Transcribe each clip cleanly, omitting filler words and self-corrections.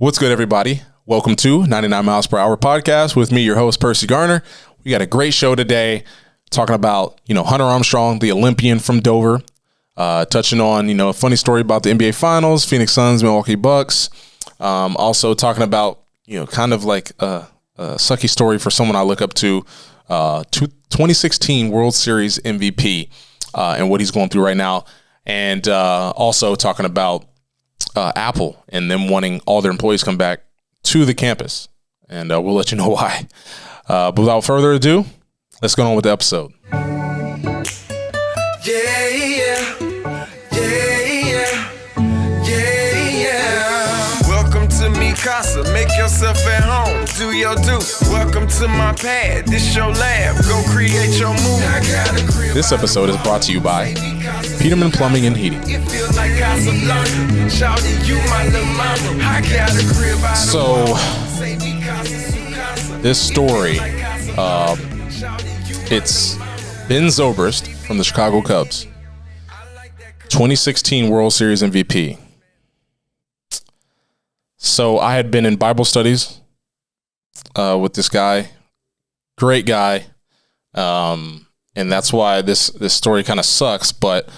What's good, everybody? Welcome to 99 Miles Per Hour podcast with me, your host, Percy Garner. We got a great show today talking about, Hunter Armstrong, the Olympian from Dover, touching on, a funny story about the NBA Finals, Phoenix Suns, Milwaukee Bucks. Also talking about, kind of like a sucky story for someone I look up to, 2016 World Series MVP and what he's going through right now. And also talking about Apple and them wanting all their employees to come back to the campus. And we'll let you know why. But without further ado, let's go on with the episode. Welcome to me casa, make yourself at home, do your do. Welcome to my pad, this your lab, go create your move. This episode is brought to you by Peterman Plumbing and Heating. So, this story, it's Ben Zobrist from the Chicago Cubs, 2016 World Series MVP. So I had been in Bible studies with this guy, great guy, and that's why this story kind of sucks. But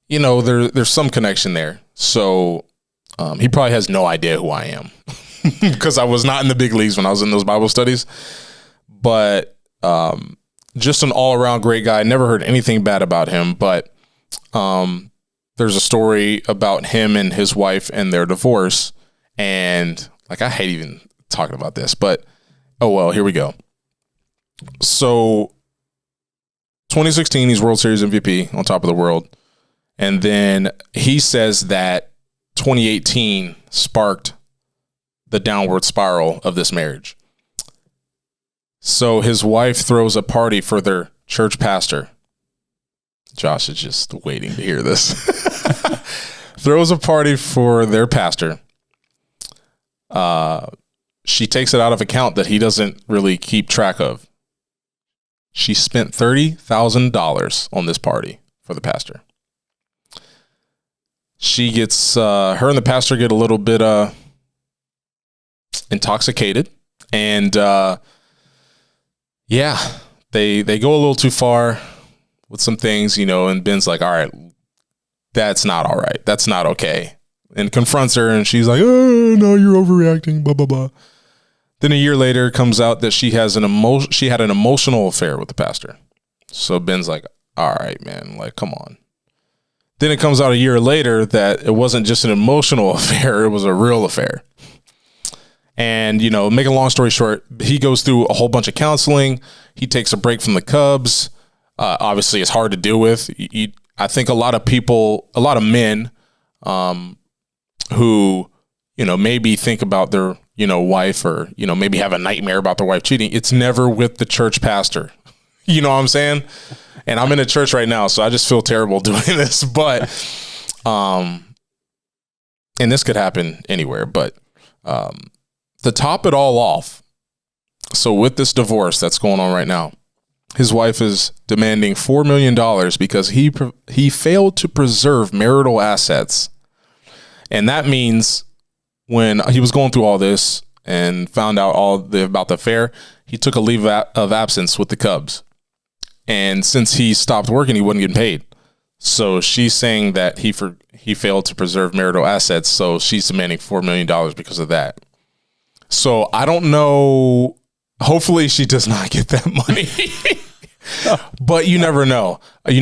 there's some connection there. So he probably has no idea who I am because I was not in the big leagues when I was in those Bible studies. But just an all around great guy. Never heard anything bad about him. But there's a story about him and his wife and their divorce. And I hate even talking about this, but oh well, here we go. So 2016, he's World Series MVP on top of the world. And then he says that 2018 sparked the downward spiral of this marriage. So his wife throws a party for their church pastor. Josh is just waiting to hear this. Throws a party for their pastor. She takes it out of account that he doesn't really keep track of. She spent $30,000 on this party for the pastor. She gets, her and the pastor get a little bit, intoxicated, and, they go a little too far with some things, and Ben's like, all right, that's not all right. That's not okay. And confronts her, and she's like, oh, no, you're overreacting, blah, blah, blah. Then a year later, it comes out that she had an emotional affair with the pastor. So Ben's like, all right, man, come on. Then it comes out a year later that it wasn't just an emotional affair, it was a real affair. And, make a long story short, he goes through a whole bunch of counseling. He takes a break from the Cubs. Obviously, it's hard to deal with. I think a lot of men, who, maybe think about their, wife or, maybe have a nightmare about their wife cheating. It's never with the church pastor. You know what I'm saying? And I'm in a church right now, so I just feel terrible doing this. But, and this could happen anywhere. But to top it all off, so with this divorce that's going on right now, his wife is demanding $4 million because he failed to preserve marital assets. And that means when he was going through all this and found out about the affair, he took a leave of absence with the Cubs. And since he stopped working, he wasn't getting paid. So she's saying that he failed to preserve marital assets. So she's demanding $4 million because of that. So I don't know. Hopefully she does not get that money. But you never know. I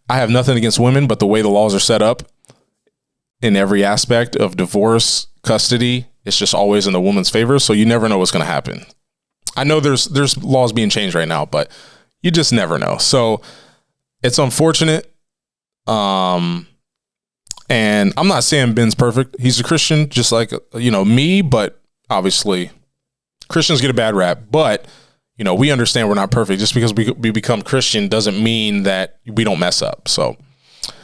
have nothing against women, but the way the laws are set up in every aspect of divorce, custody, it's just always in the woman's favor. So you never know what's going to happen. I know there's laws being changed right now, but you just never know. So it's unfortunate. And I'm not saying Ben's perfect. He's a Christian, just like, me, but obviously Christians get a bad rap, but we understand we're not perfect. Just because we become Christian doesn't mean that we don't mess up. So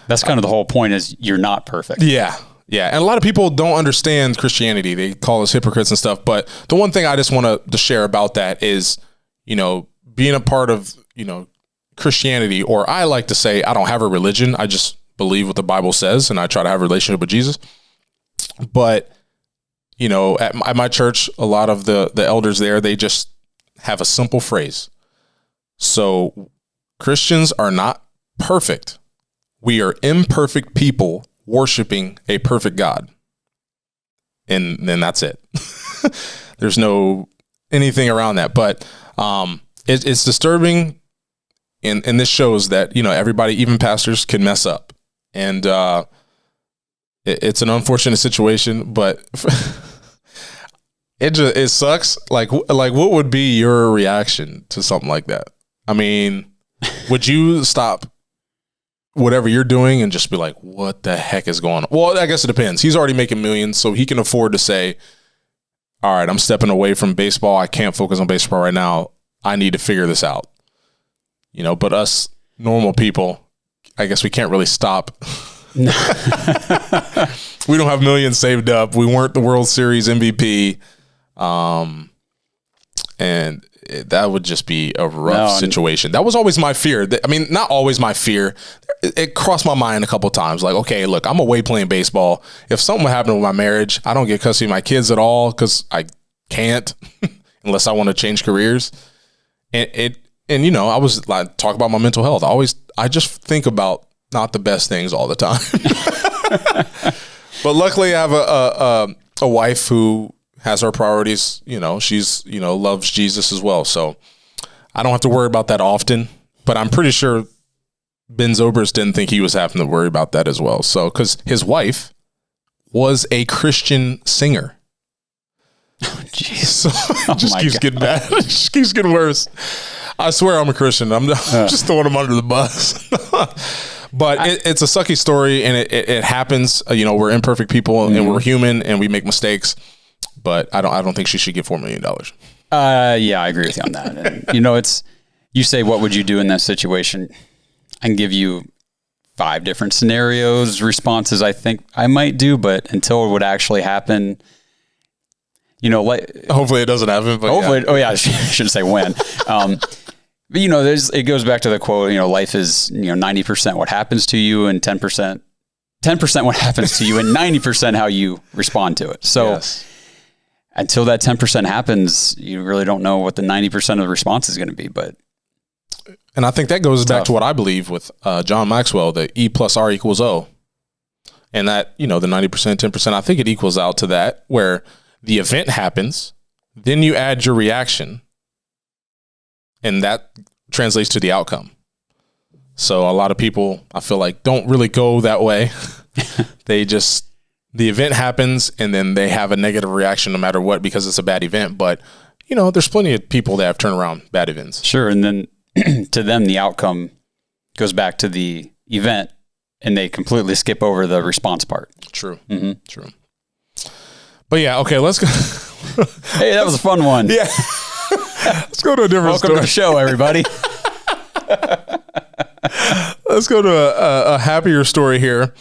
that's kind of the whole point, is you're not perfect. Yeah. Yeah. And a lot of people don't understand Christianity. They call us hypocrites and stuff. But the one thing I just want to share about that is, being a part of, Christianity, or I like to say, I don't have a religion. I just believe what the Bible says, and I try to have a relationship with Jesus. But, you know, at my church, a lot of the elders there, they just have a simple phrase. So Christians are not perfect. We are imperfect people worshiping a perfect God. And then that's it. There's no anything around that. But it's disturbing. And this shows that, you know, everybody, even pastors, can mess up. And it's an unfortunate situation, but it sucks. Like what would be your reaction to something like that? I mean, would you stop whatever you're doing and just be like, what the heck is going on? Well, I guess it depends. He's already making millions, so he can afford to say, all right, I'm stepping away from baseball. I can't focus on baseball right now. I need to figure this out. You know, but us normal people, I guess we can't really stop. We don't have millions saved up. We weren't the World Series MVP. And that would just be a rough situation. That was always my fear. I mean, not always my fear. It crossed my mind a couple of times. Like, okay, look, I'm away playing baseball. If something would happen with my marriage, I don't get custody of my kids at all because I can't unless I want to change careers. And you know, I was like, talk about my mental health. I just think about not the best things all the time. But luckily I have a wife who has her priorities. You know, she's, you know, loves Jesus as well. So I don't have to worry about that often, but I'm pretty sure Ben Zobrist didn't think he was having to worry about that as well. So, cause his wife was a Christian singer. Oh, jeez. So it just keeps getting bad. It just keeps getting worse. I swear I'm a Christian. I'm just throwing him under the bus. But it's a sucky story, and it happens. You know, we're imperfect people, and we're human, and we make mistakes. But I don't think she should get $4 million. Yeah, I agree with you on that. And, you know, you say, what would you do in that situation? I can give you 5 different scenarios, responses I think I might do, but until it would actually happen, you know, like hopefully it doesn't happen. But hopefully, I shouldn't say when. But you know, it goes back to the quote. You know, life is 90% what happens to you, and 10% what happens to you, and 90% how you respond to it. So until that 10% happens, you really don't know what the 90% of the response is going to be. And I think that goes back to what I believe with John Maxwell, the E plus R equals O, and that, you know, the 90%, 10%. I think it equals out to that where the event happens, then you add your reaction, and that translates to the outcome. So a lot of people, I feel like, don't really go that way. The event happens, and then they have a negative reaction no matter what because it's a bad event. But, you know, there's plenty of people that have turned around bad events. Sure. And then to them, the outcome goes back to the event, and they completely skip over the response part. True. Mm-hmm. True. But yeah, okay, let's go. Hey, that was a fun one. Yeah. Let's go to a different story. Welcome to the show, everybody. Let's go to a happier story here.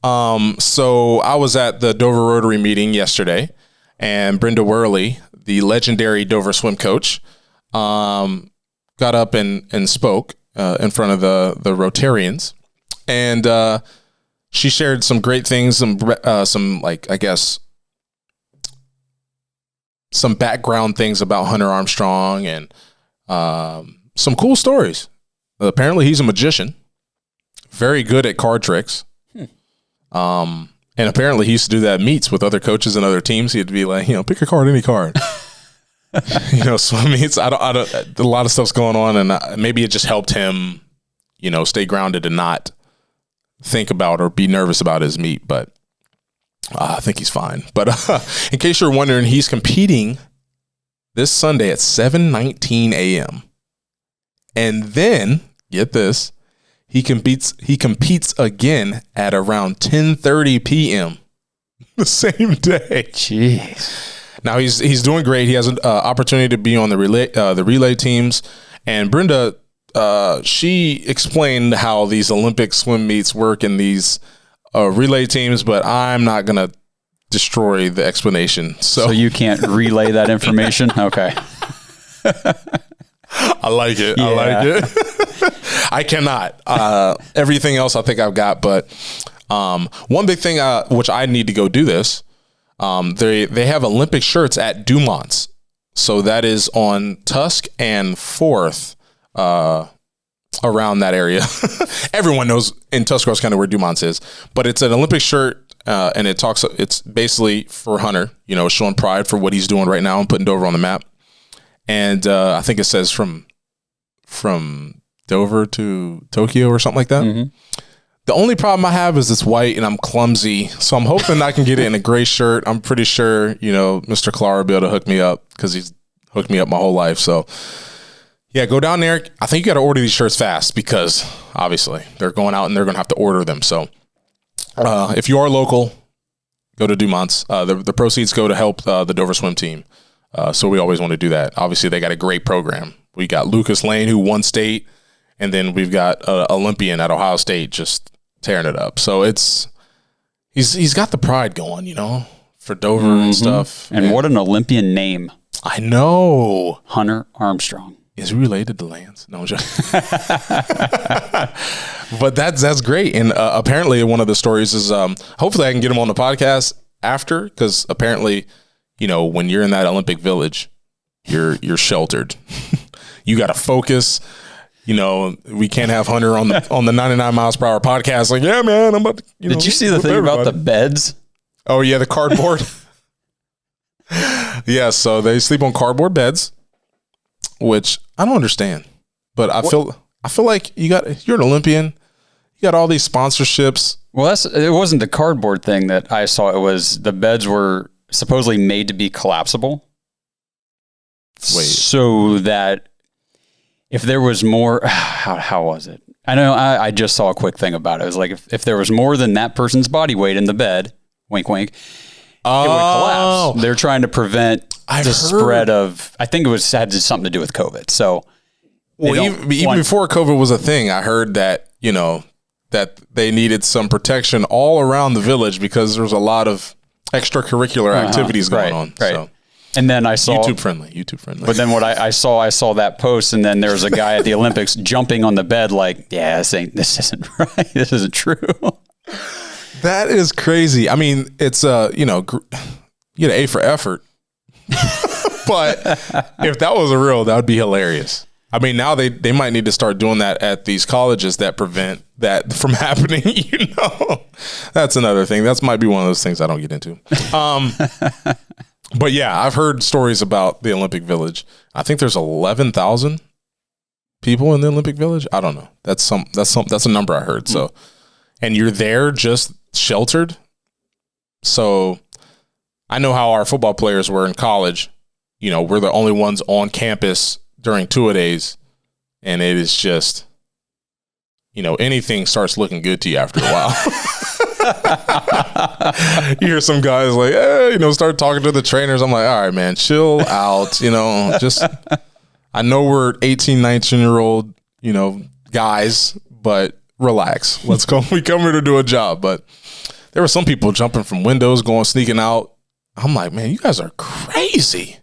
So I was at the Dover Rotary meeting yesterday, and Brenda Worley, the legendary Dover swim coach, got up and spoke in front of the Rotarians, and she shared some great things, some like, I guess, some background things about Hunter Armstrong, and some cool stories. Apparently he's a magician, very good at card tricks. And apparently he used to do that at meets with other coaches and other teams. He'd be like, you know, pick a card, any card. You know, swim meets. I don't. A lot of stuff's going on, and maybe it just helped him, you know, stay grounded and not think about or be nervous about his meet. But I think he's fine. But in case you're wondering, he's competing this Sunday at 7:19 a.m. And then, get this, he competes again at around 10:30 p.m. the same day. Jeez. Now he's doing great. He has an opportunity to be on the relay teams. And Brenda, she explained how these Olympic swim meets work in these relay teams, but I'm not going to destroy the explanation. So you can't relay that information? Okay. I like it. Yeah. I like it. I cannot. Everything else I think I've got, but one big thing, which I need to go do this, They have Olympic shirts at Dumont's. So that is on Tusk and 4th, around that area. Everyone knows in Tuscarawas County where Dumont's is, but it's an Olympic shirt, and it's basically for Hunter, showing pride for what he's doing right now and putting Dover on the map. And I think it says from Dover to Tokyo or something like that. Mm-hmm. The only problem I have is it's white and I'm clumsy. So I'm hoping I can get it in a gray shirt. I'm pretty sure, Mr. Clark will be able to hook me up because he's hooked me up my whole life. So yeah, go down there. I think you got to order these shirts fast because obviously they're going out and they're going to have to order them. So if you are local, go to Dumont's. The proceeds go to help the Dover swim team. So we always want to do that. Obviously they got a great program. We got Lucas Lane, who won state. And then we've got Olympian at Ohio State just tearing it up. So he's got the pride going, for Dover and stuff. And what an Olympian name. I know. Hunter Armstrong. Is he related to Lance? No, I'm joking. But that's great. And apparently one of the stories is hopefully I can get him on the podcast after, because apparently, when you're in that Olympic village, you're sheltered. You got to focus. We can't have Hunter on the 99 miles per hour podcast. Like, yeah, man, I'm about to, Did you see the thing about the beds? Oh yeah. The cardboard. Yeah. So they sleep on cardboard beds, which I don't understand, but I feel like you're an Olympian. You got all these sponsorships. Well, it wasn't the cardboard thing that I saw. It was the beds were supposedly made to be collapsible. Wait. So that if there was more, how was it? I know I just saw a quick thing about it. It was like if there was more than that person's body weight in the bed, wink, wink, it would collapse. They're trying to prevent spread of, I think had something to do with COVID. So, even before COVID was a thing, I heard that, that they needed some protection all around the village because there's a lot of extracurricular activities going on. Right. So. And then I saw YouTube friendly. But then what I saw that post, and then there was a guy at the Olympics jumping on the bed like, yeah, this isn't right. This isn't true. That is crazy. I mean, it's you get an A for effort. But if that was real, that would be hilarious. I mean, now they might need to start doing that at these colleges that prevent that from happening. That's another thing. That might be one of those things I don't get into. But yeah, I've heard stories about the Olympic Village. I think there's 11,000 people in the Olympic Village. I don't know. That's a number I heard. So, and you're there just sheltered. So I know how our football players were in college. We're the only ones on campus during two-a-days, and it is just, anything starts looking good to you after a while. You hear some guys like, hey, start talking to the trainers. I'm like, all right, man, chill out. Just, I know we're 18, 19-year-old, guys, but relax. Let's go. We come here to do a job. But there were some people jumping from windows, sneaking out. I'm like, man, you guys are crazy.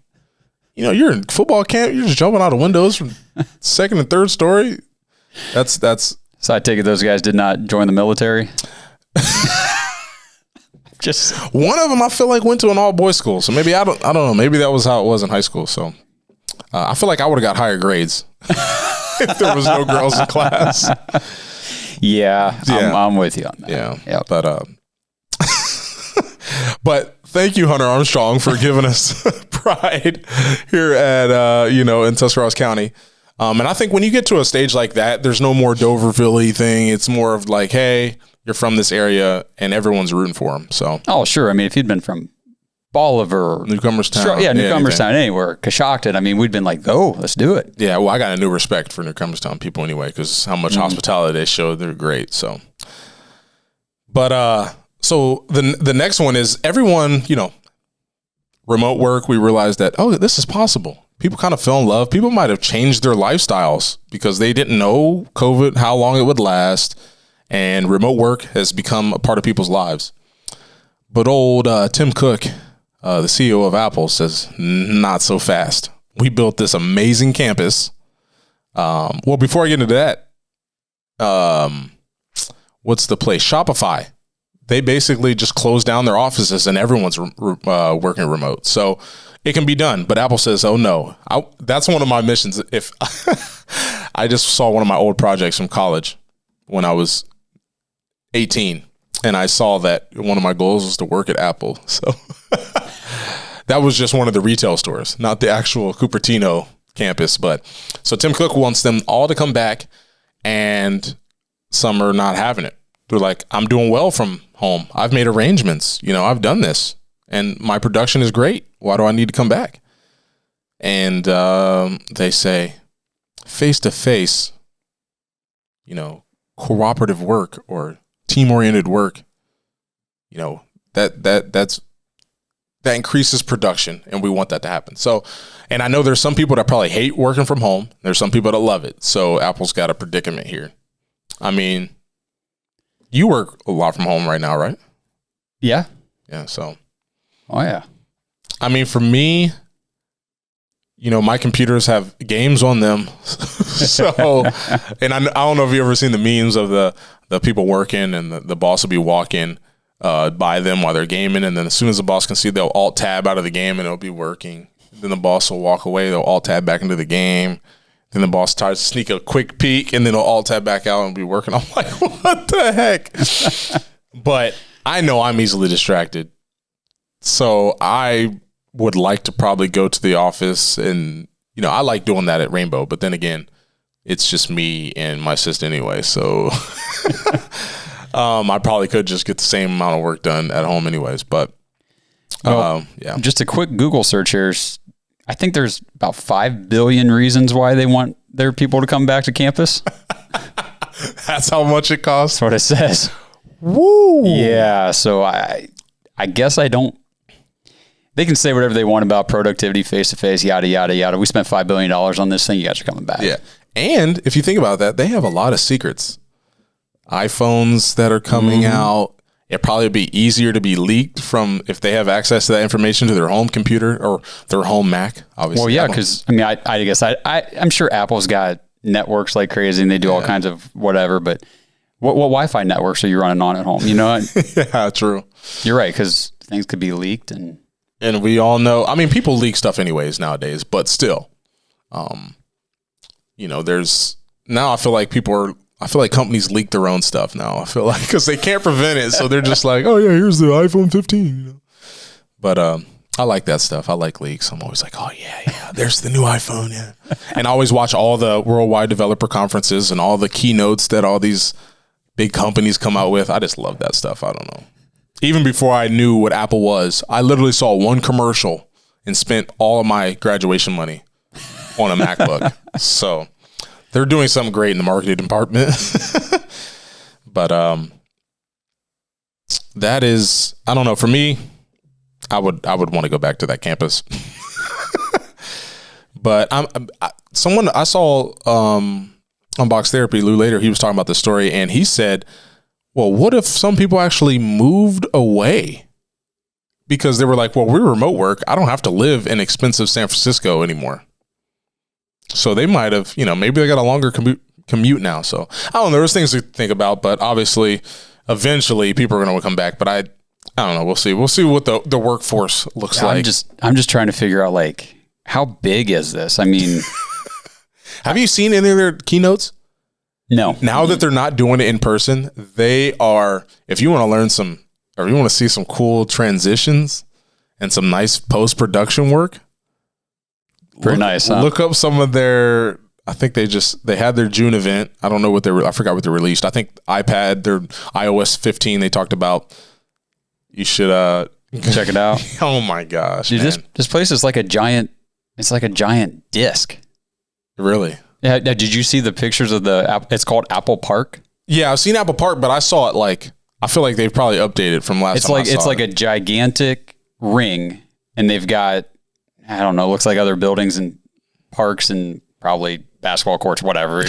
You're in football camp. You're just jumping out of windows from second and third story. That's. So I take it those guys did not join the military. Just one of them, I feel like went to an all boys school. So maybe I don't know. Maybe that was how it was in high school. So I feel like I would have got higher grades if there was no girls in class. Yeah. I'm with you on that. Yeah. Yep. But thank you, Hunter Armstrong, for giving us pride here at in Tuscarawas County. And I think when you get to a stage like that, there's no more Doverville-y thing. It's more of like, hey, you're from this area, and everyone's rooting for him. So, sure. I mean, if you'd been from Bolivar, Newcomerstown, Newcomerstown, anywhere, Coshocton, I mean, we'd been like, go, let's do it. Yeah, well, I got a new respect for Newcomerstown people anyway, because how much hospitality they show, they're great. So, but so the next one is everyone, remote work. We realized that this is possible. People kind of fell in love. People might have changed their lifestyles because they didn't know COVID, how long it would last. And remote work has become a part of people's lives. But old Tim Cook, the CEO of Apple, says, not so fast. We built this amazing campus. Well, before I get into that, what's the place? Shopify they basically just close down their offices and everyone's working remote. So it can be done. But Apple says, oh no, that's one of my missions. If I just saw one of my old projects from college when I was 18, and I saw that one of my goals was to work at Apple. So that was just one of the retail stores, not the actual Cupertino campus. But so Tim Cook wants them all to come back, and some are not having it. They're like, I'm doing well from home. I've made arrangements. I've done this and my production is great. Why do I need to come back? And they say face to face, cooperative work or team oriented work, that increases production, and we want that to happen. So, and I know there's some people that probably hate working from home. There's some people that love it. So Apple's got a predicament here. I mean, you work a lot from home right now, right? Yeah. Yeah. So. Oh yeah. I mean, for me, my computers have games on them. So, and I don't know if you've ever seen the memes of the people working and the boss will be walking by them while they're gaming. And then as soon as the boss can see, they'll alt tab out of the game and it'll be working. Then the boss will walk away. They'll alt tab back into the game. Then the boss tries to sneak a quick peek and then they'll alt tab back out and be working. I'm like, what the heck? But I know I'm easily distracted. So I would like to probably go to the office and, I like doing that at Rainbow. But then again, it's just me and my assistant anyway. So I probably could just get the same amount of work done at home anyways. But yeah. Just a quick Google search here. I think there's about 5 billion reasons why they want their people to come back to campus. That's how much it costs? That's what it says. Woo! Yeah, so I guess I don't. They can say whatever they want about productivity, face-to-face, yada, yada, yada. We spent $5 billion on this thing. You guys are coming back. Yeah. And if you think about that, they have a lot of secrets. iPhones that are coming out. It'd probably be easier to be leaked from if they have access to that information to their home computer or their home Mac, obviously. Well, yeah, because, I guess I'm sure Apple's got networks like crazy and they do all kinds of whatever, but what Wi-Fi networks are you running on at home? Yeah, true. You're right, because things could be leaked. And we all know, people leak stuff anyways nowadays, but still, there's, now I feel like companies leak their own stuff now. I feel like, because they can't prevent it. So they're just like, oh yeah, here's the iPhone 15. But I like that stuff. I like leaks. I'm always like, oh yeah, there's the new iPhone. Yeah. And I always watch all the worldwide developer conferences and all the keynotes that all these big companies come out with. I just love that stuff. I don't know. Even before I knew what Apple was, I literally saw one commercial and spent all of my graduation money on a MacBook. So they're doing something great in the marketing department. But that is, I don't know, for me, I would want to go back to that campus. But I saw on Box Therapy, Lou Later, he was talking about this story, and he said, well, what if some people actually moved away? Because they were like, well, we're remote work. I don't have to live in expensive San Francisco anymore. So they might have, maybe they got a longer commute now. So I don't know. There's things to think about, but obviously, eventually, people are going to come back. But I don't know. We'll see. We'll see what the workforce looks like. I'm just trying to figure out, like, how big is this? Have you seen any of their keynotes? No. Now that they're not doing it in person, they are. If you want to learn or you want to see some cool transitions and some nice post-production work. Pretty nice, huh? Look up some of their, I think they had their June event. I don't know what I forgot what they released. I think iPad, their iOS 15 they talked about. You should check it out. Oh my gosh. Dude, man. this place is like a giant disc. Really? Yeah. Did you see the pictures of it's called Apple Park? Yeah, I've seen Apple Park, but I saw it I feel like they've probably updated from last time. It's like a gigantic ring, and they've got, I don't know, looks like other buildings and parks and probably basketball courts, whatever,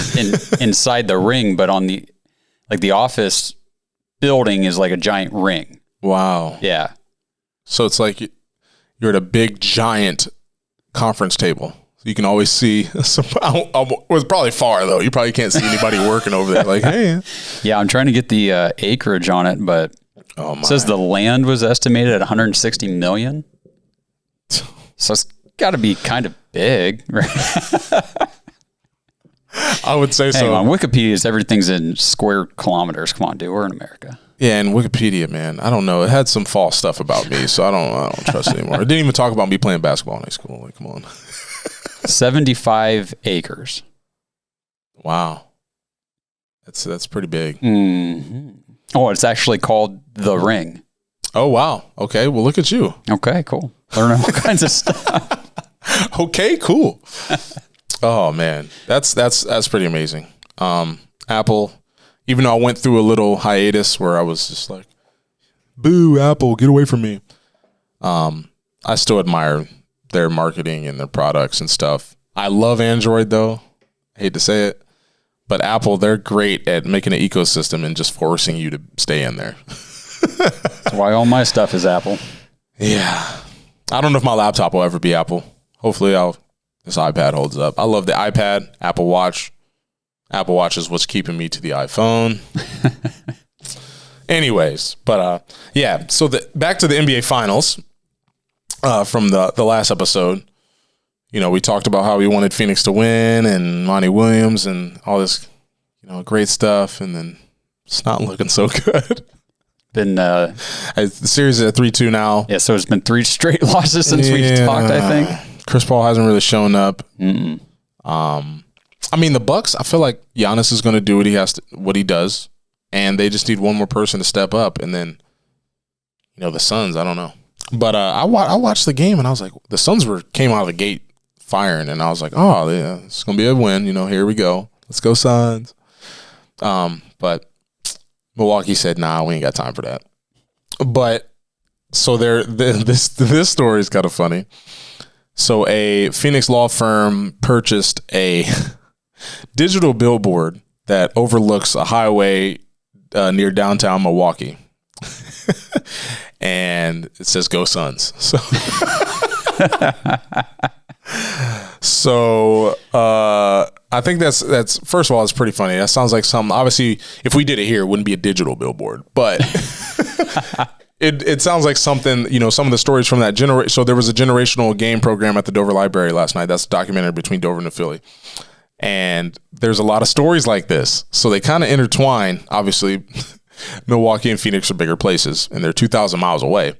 inside the ring. But on the office building is like a giant ring. Wow. Yeah. So it's like you're at a big, giant conference table. You can always see some. It was probably far though. You probably can't see anybody working over there. Like, hey. Yeah, I'm trying to get the acreage on it, but Oh my! It says the land was estimated at 160 million. So it's got to be kind of big, right? I would say Hang so. on, Wikipedia everything's in square kilometers. Come on, dude, we're in America. Yeah, and Wikipedia, man, I don't know. It had some false stuff about me, so I don't trust it anymore. It didn't even talk about me playing basketball in high school. Like, come on. 75 acres. Wow. That's pretty big. Mm-hmm. Oh, it's actually called The Ring. Oh, wow. Okay, well, look at you. Okay, cool. Learning all kinds of stuff. Okay, cool. Oh man, that's pretty amazing. Apple, even though I went through a little hiatus where I was just like, "Boo, Apple, get away from me." I still admire their marketing and their products and stuff. I love Android though. I hate to say it, but Apple, they're great at making an ecosystem and just forcing you to stay in there. That's why all my stuff is Apple. Yeah, I don't know if my laptop will ever be Apple. Hopefully, this iPad holds up. I love the iPad, Apple Watch. Apple Watch is what's keeping me to the iPhone. Anyways, but yeah. So back to the NBA Finals from the last episode. You know, we talked about how we wanted Phoenix to win and Monty Williams and all this, great stuff, and then it's not looking so good. Been the series is at 3-2 now. Yeah, so it's been 3 straight losses since we talked, I think. Chris Paul hasn't really shown up. I mean, the Bucks, I feel like Giannis is going to do what he does, and they just need one more person to step up. And then, the Suns, I don't know. But I watched the game, and I was like, the Suns came out of the gate firing, and I was like, oh, yeah, it's going to be a win. Here we go. Let's go Suns. But Milwaukee said, nah, we ain't got time for that. But so this story is kind of funny. So a Phoenix law firm purchased a digital billboard that overlooks a highway near downtown Milwaukee. And it says "Go Suns." So I think that's first of all, it's pretty funny. That sounds like something. Obviously, if we did it here, it wouldn't be a digital billboard, but it sounds like something. Some of the stories from that generation. So there was a generational game program at the Dover Library last night. That's documented between Dover and Philly, and there's a lot of stories like this. So they kind of intertwine. Obviously, Milwaukee and Phoenix are bigger places, and they're 2,000 miles away.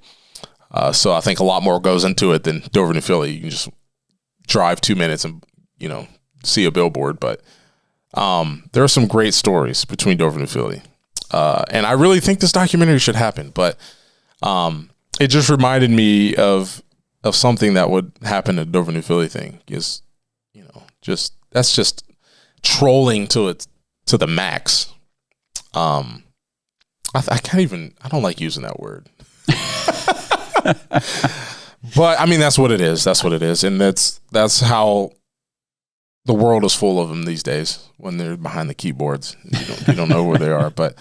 So I think a lot more goes into it than Dover and Philly. You can just drive 2 minutes and see a billboard, but there are some great stories between Dover and Philly, and I really think this documentary should happen. But it just reminded me of something that would happen at Dover and Philly thing. Is that's just trolling to the max. I can't even. I don't like using that word. But I mean, that's what it is. That's what it is. And that's how the world is full of them these days when they're behind the keyboards. You don't know where they are. But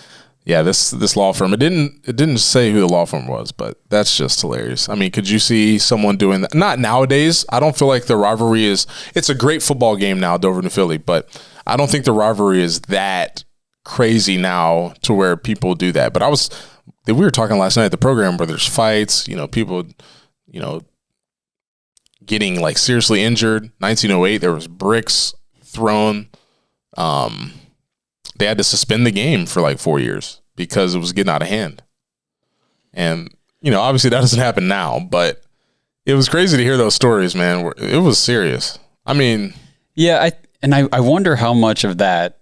yeah, this law firm, it didn't say who the law firm was, but that's just hilarious. I mean, could you see someone doing that? Not nowadays. I don't feel like the rivalry it's a great football game now, Dover and Philly, but I don't think the rivalry is that crazy now to where people do that. But we were talking last night at the program where there's fights, people, getting like seriously injured. 1908, there was bricks thrown. They had to suspend the game for like 4 years because it was getting out of hand. And, obviously that doesn't happen now, but it was crazy to hear those stories, man. It was serious. I mean, yeah. I wonder how much of that,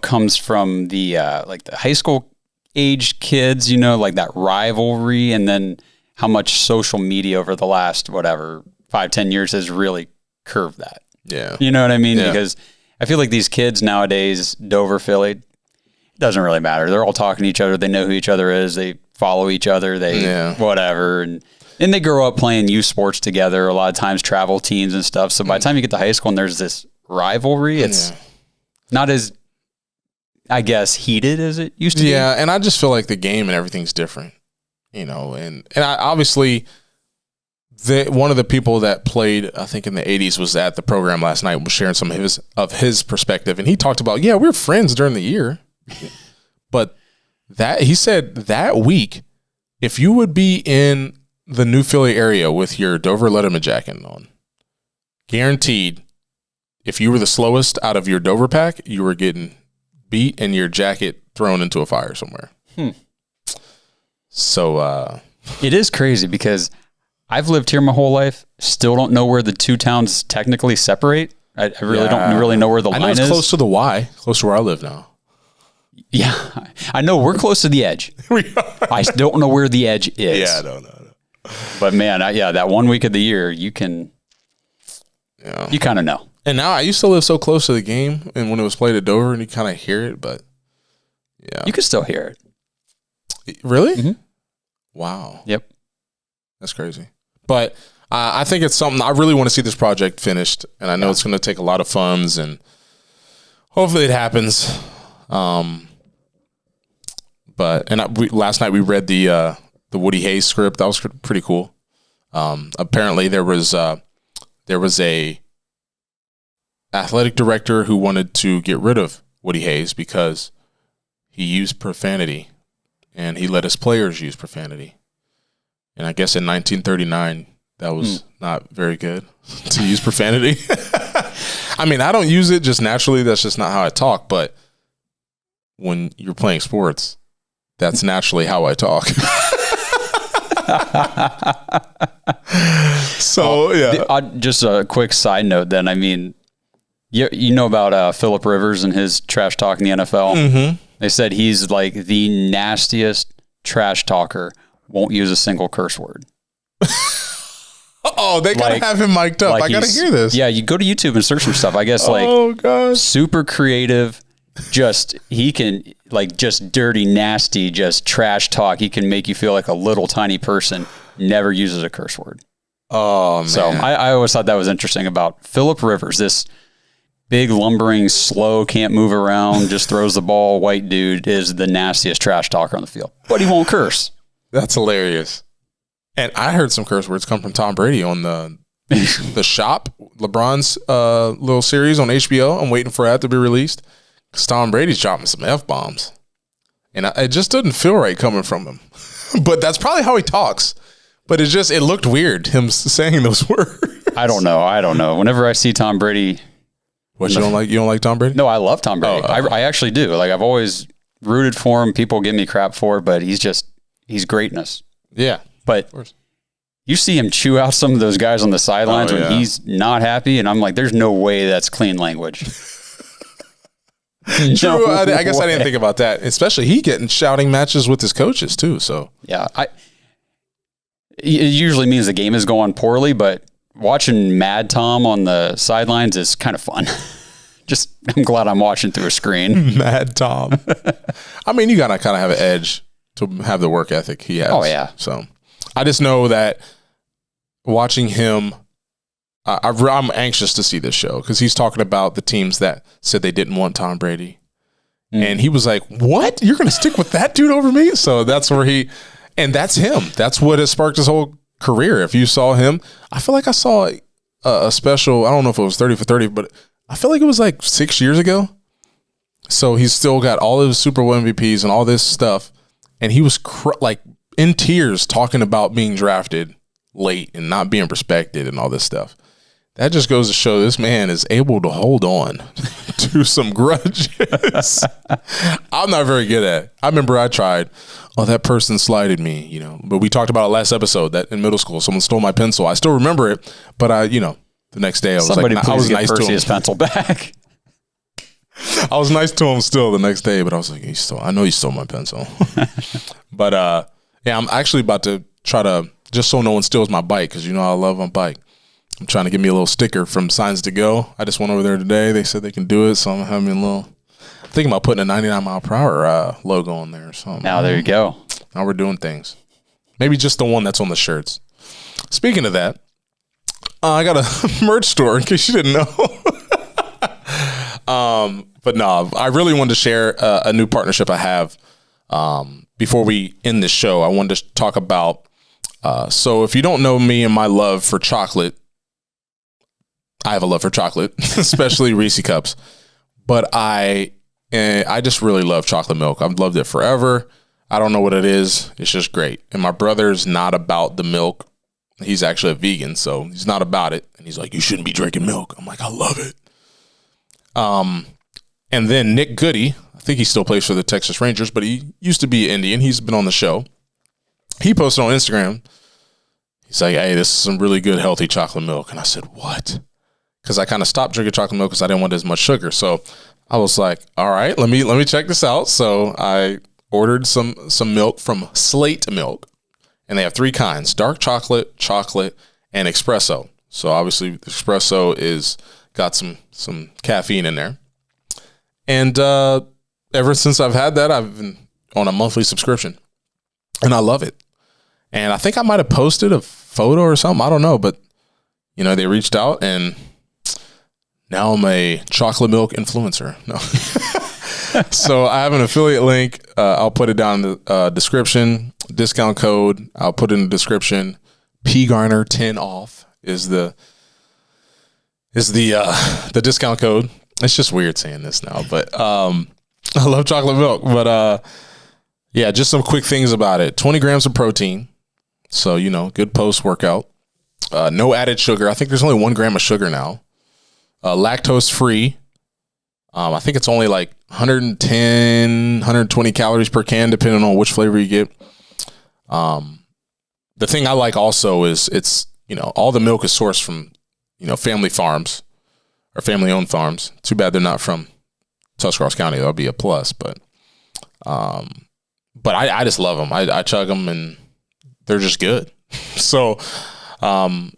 comes from the, like the high school age kids, like that rivalry, and then how much social media over the last, 5-10 years has really curved that. Yeah. You know what I mean? Yeah. Because I feel like these kids nowadays, Dover, Philly, it doesn't really matter. They're all talking to each other. They know who each other is. They follow each other. Whatever. And they grow up playing youth sports together, a lot of times travel teams and stuff. So by the time you get to high school and there's this rivalry, it's not as, I guess, heated as it used to be. Yeah, and I just feel like the game and everything's different, and I obviously one of the people that played, I think in the 80s, was at the program last night, was sharing some of his perspective, and he talked about, we're friends during the year, but That he said that week, if you would be in the New Philly area with your Dover Letterman jacket on, guaranteed, if you were the slowest out of your Dover pack, you were getting beat and your jacket thrown into a fire somewhere. So it is crazy because I've lived here my whole life, still don't know where the two towns technically separate. I really don't really know where the line is. I know it's close to the Y, close to where I live now. Yeah, I know we're close to the edge. I don't know where the edge is. Yeah, I don't know. But man, that 1 week of the year, you kind of know. And now I used to live so close to the game, and when it was played at Dover, and you kind of hear it, but yeah, you can still hear it. Really? Mm-hmm. Wow. Yep. That's crazy. But I think it's something I really want to see this project finished, and I know it's going to take a lot of funds, and hopefully it happens. Last night we read the Woody Hayes script. That was pretty cool. Apparently there was a athletic director who wanted to get rid of Woody Hayes because he used profanity and he let his players use profanity. And I guess in 1939 that was not very good to use profanity. I mean, I don't use it just naturally. That's just not how I talk. But when you're playing sports, that's naturally how I talk. So, yeah. Just a quick side note then. I mean, you know about Phillip Rivers and his trash talk in the NFL? Mm-hmm. They said he's like the nastiest trash talker, won't use a single curse word. Oh, they gotta have him mic'd up. I gotta hear this. Yeah, you go to YouTube and search some stuff. I guess super creative. He can just dirty, nasty, just trash talk. He can make you feel like a little tiny person. Never uses a curse word. Oh man! So I always thought that was interesting about Phillip Rivers. This big, lumbering, slow, can't move around, just throws the ball. White dude is the nastiest trash talker on the field, but he won't curse. That's hilarious. And I heard some curse words come from Tom Brady on the Shop, LeBron's little series on HBO. I'm waiting for that to be released because Tom Brady's dropping some F-bombs. And it just doesn't feel right coming from him. But that's probably how he talks. But it looked weird, him saying those words. I don't know. Whenever I see Tom Brady. What, you don't like Tom Brady? No, I love Tom Brady. I actually do. Like, I've always rooted for him. People give me crap for it, but he's greatness. Yeah. But you see him chew out some of those guys on the sidelines when he's not happy, and I'm like, there's no way that's clean language. True. I guess I didn't think about that. Especially he getting shouting matches with his coaches too. So yeah, it usually means the game is going poorly, but watching Mad Tom on the sidelines is kind of fun. I'm glad I'm watching through a screen. Mad Tom. I mean, you gotta kind of have an edge to have the work ethic he has. Oh yeah. So I just know that watching him, I'm anxious to see this show because he's talking about the teams that said they didn't want Tom Brady. And he was like, what? You're going to stick with that dude over me? So that's where and that's him. That's what has sparked his whole career. If you saw him, I feel like I saw a special, I don't know if it was 30 for 30, but I feel like it was like 6 years ago. So he's still got all of his Super Bowl MVPs and all this stuff. And he was in tears talking about being drafted late and not being respected and all this stuff. That just goes to show this man is able to hold on to some grudges. I'm not very good at it. I remember I tried, that person slighted me, but we talked about it last episode that in middle school, someone stole my pencil. I still remember it, but the next day I was Somebody I was nice to him. His pencil back. I was nice to him still the next day, but I was like, I know you stole my pencil. But I'm actually about to try to, just so no one steals my bike, because I love my bike. I'm trying to get me a little sticker from Signs to Go. I just went over there today. They said they can do it, so I'm having I'm thinking about putting a 99 mile per hour logo on there or something. Now there you go. Now we're doing things. Maybe just the one that's on the shirts. Speaking of that, I got a merch store in case you didn't know. But no, I really wanted to share a new partnership I have. Before we end this show, I wanted to talk about, so if you don't know me and my love for chocolate, I have a love for chocolate, especially Reese Cups, but I And I just really love chocolate milk. I've loved it forever. I don't know what it is. It's just great. And my brother's not about the milk. He's actually a vegan, so he's not about it. And he's like, you shouldn't be drinking milk. I'm like, I love it. And then Nick Goody, I think he still plays for the Texas Rangers, but he used to be Indian. He's been on the show. He posted on Instagram. He's like, hey, this is some really good, healthy chocolate milk. And I said, what? Because I kind of stopped drinking chocolate milk because I didn't want as much sugar. So I was like, all right, let me check this out. So I ordered some milk from Slate Milk. And they have 3 kinds: dark chocolate, and espresso. So obviously the espresso is got some caffeine in there. And ever since I've had that, I've been on a monthly subscription. And I love it. And I think I might have posted a photo or something. I don't know. But, they reached out, and now I'm a chocolate milk influencer. No. So I have an affiliate link. I'll put it down in the description. Discount code, I'll put it in the description. PGarner 10 off is the discount code. It's just weird saying this now, but I love chocolate milk. But yeah, just some quick things about it. 20 grams of protein, so good post workout. No added sugar. I think there's only 1 gram of sugar now. Lactose free. I think it's only like 110, 120 calories per can, depending on which flavor you get. The thing I like also is it's, all the milk is sourced from, family farms or family owned farms. Too bad they're not from Tuscarawas County. That'll be a plus, but I just love them. I chug them and they're just good. So,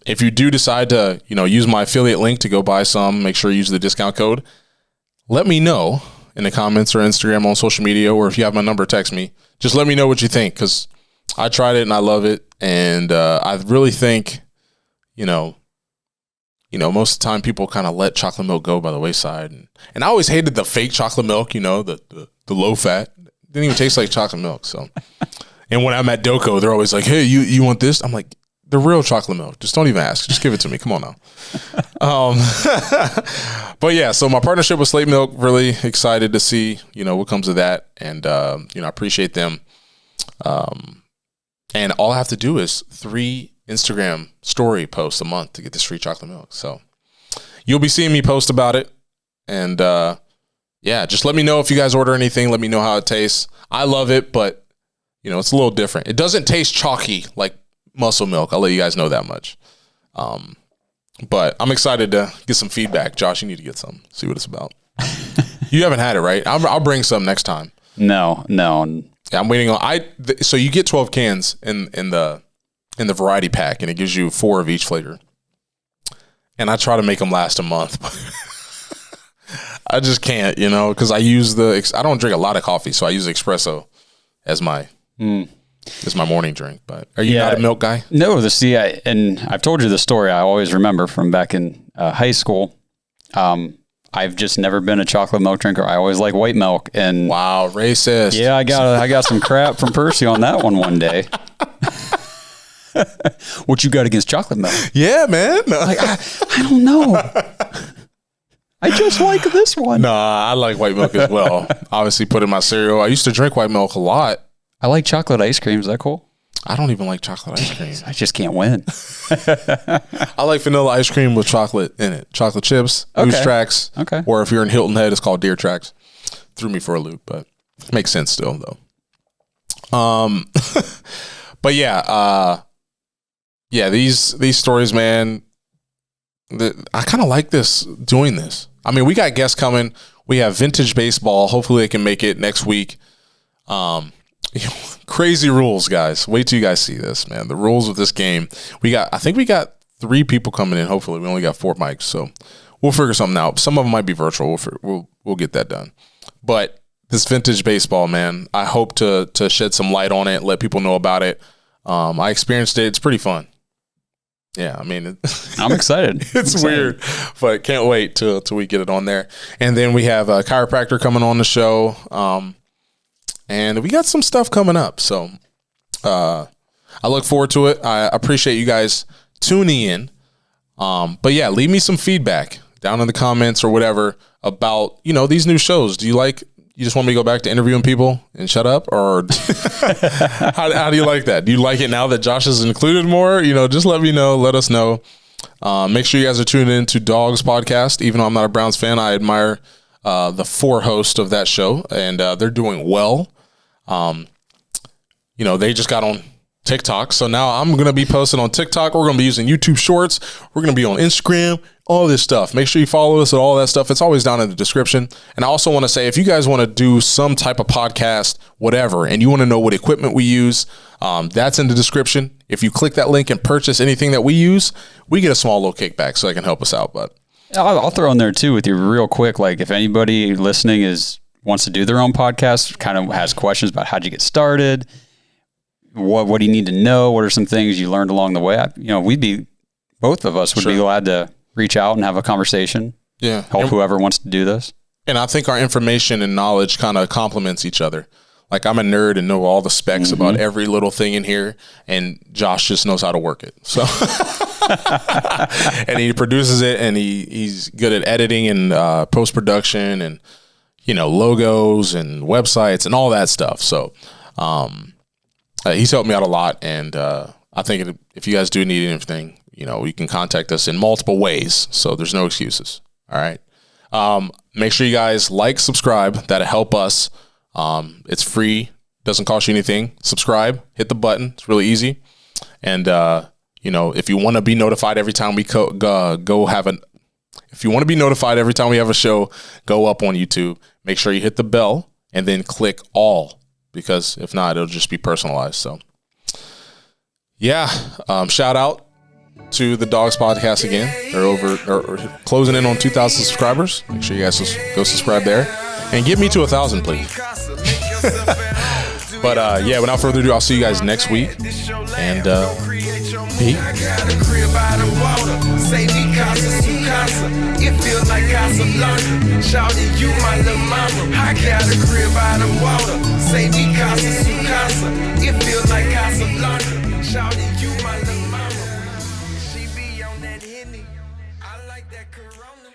if you do decide to, use my affiliate link to go buy some, make sure you use the discount code. Let me know in the comments or Instagram on social media, or if you have my number, text me. Just let me know what you think, because I tried it and I love it. And I really think, most of the time people kind of let chocolate milk go by the wayside. And I always hated the fake chocolate milk, the low fat. Didn't even taste like chocolate milk. So, and when I'm at Doco, they're always like, hey, you want this? I'm like, the real chocolate milk. Just don't even ask. Just give it to me. Come on now. But yeah, so my partnership with Slate Milk, really excited to see, what comes of that. And, I appreciate them. And all I have to do is 3 Instagram story posts a month to get this free chocolate milk. So you'll be seeing me post about it. And, yeah, just let me know if you guys order anything. Let me know how it tastes. I love it, but, it's a little different. It doesn't taste chalky like muscle milk. I'll let you guys know that much. But I'm excited to get some feedback. Josh, you need to get some. See what it's about. You haven't had it, right? I'll bring some next time. No. Yeah, I'm waiting on. So you get 12 cans in the variety pack, and it gives you 4 of each flavor. And I try to make them last a month, but I just can't, because I don't drink a lot of coffee, so I use espresso as my morning drink. But are you not a milk guy? No, and I've told you the story I always remember from back in high school. I've just never been a chocolate milk drinker. I always like white milk. And wow, racist. Yeah, I got some crap from Percy on that one day. What you got against chocolate milk? Yeah, man. No. Like, I don't know. I just like this one. Nah, I like white milk as well. Obviously, put in my cereal. I used to drink white milk a lot. I like chocolate ice cream. Is that cool? I don't even like chocolate ice cream. I just can't win. I like vanilla ice cream with chocolate in it. Chocolate chips, Goose Tracks. Okay. Or if you're in Hilton Head, it's called Deer Tracks. Threw me for a loop, but it makes sense still, though. But yeah, these stories, man, I kind of like doing this. I mean, we got guests coming. We have vintage baseball. Hopefully they can make it next week. Crazy rules, guys. Wait till you guys see this, man. The rules of this game. I think we got 3 people coming in. Hopefully, we only got 4 mics, so we'll figure something out. Some of them might be virtual. We'll get that done. But this vintage baseball, man, I hope to shed some light on it, let people know about it. I experienced it. It's pretty fun. Yeah, I mean, I'm excited. It's weird, but can't wait till we get it on there. And then we have a chiropractor coming on the show. And we got some stuff coming up. So I look forward to it. I appreciate you guys tuning in. But yeah, leave me some feedback down in the comments or whatever about, these new shows. Do you like You just want me to go back to interviewing people and shut up, or how do you like that? Do you like it now that Josh is included more? Just let me know. Let us know. Make sure you guys are tuning in to Dogs Podcast. Even though I'm not a Browns fan, I admire the 4 hosts of that show, and they're doing well. They just got on TikTok. So now I'm going to be posting on TikTok. We're going to be using YouTube Shorts. We're going to be on Instagram, all this stuff. Make sure you follow us and all that stuff. It's always down in the description. And I also want to say, if you guys want to do some type of podcast, whatever, and you want to know what equipment we use, that's in the description. If you click that link and purchase anything that we use, we get a small little kickback, so I can help us out. But I'll throw in there too with you real quick. Like if anybody listening wants to do their own podcast, kind of has questions about how'd you get started, what do you need to know? What are some things you learned along the way? Both of us would be glad to reach out and have a conversation. Yeah. Help whoever wants to do this. And I think our information and knowledge kind of complements each other. Like I'm a nerd and know all the specs about every little thing in here, and Josh just knows how to work it. So, and he produces it, and he's good at editing and post-production and, logos and websites and all that stuff. So, he's helped me out a lot, and I think if you guys do need anything, you can contact us in multiple ways, so there's no excuses. All right. Make sure you guys like, subscribe. That'll help us. It's free, doesn't cost you anything. Subscribe, hit the button. It's really easy. And, if you want to be notified every time we if you want to be notified every time we have a show, go up on YouTube, make sure you hit the bell and then click all, because if not, it'll just be personalized. So yeah. Shout out to the Dogs Podcast again. They're closing in on 2,000 subscribers. Make sure you guys go subscribe there and get me to 1,000, please. But without further ado, I'll see you guys next week. And peace. I got a crib by the water. Say me casa su casa. It feel like Casablanca. Shouting you my little mama. I got a crib by the water. Say me casa su casa. It feel like Casablanca. Shouting you my little mama. She be on that Henny. I like that Corona.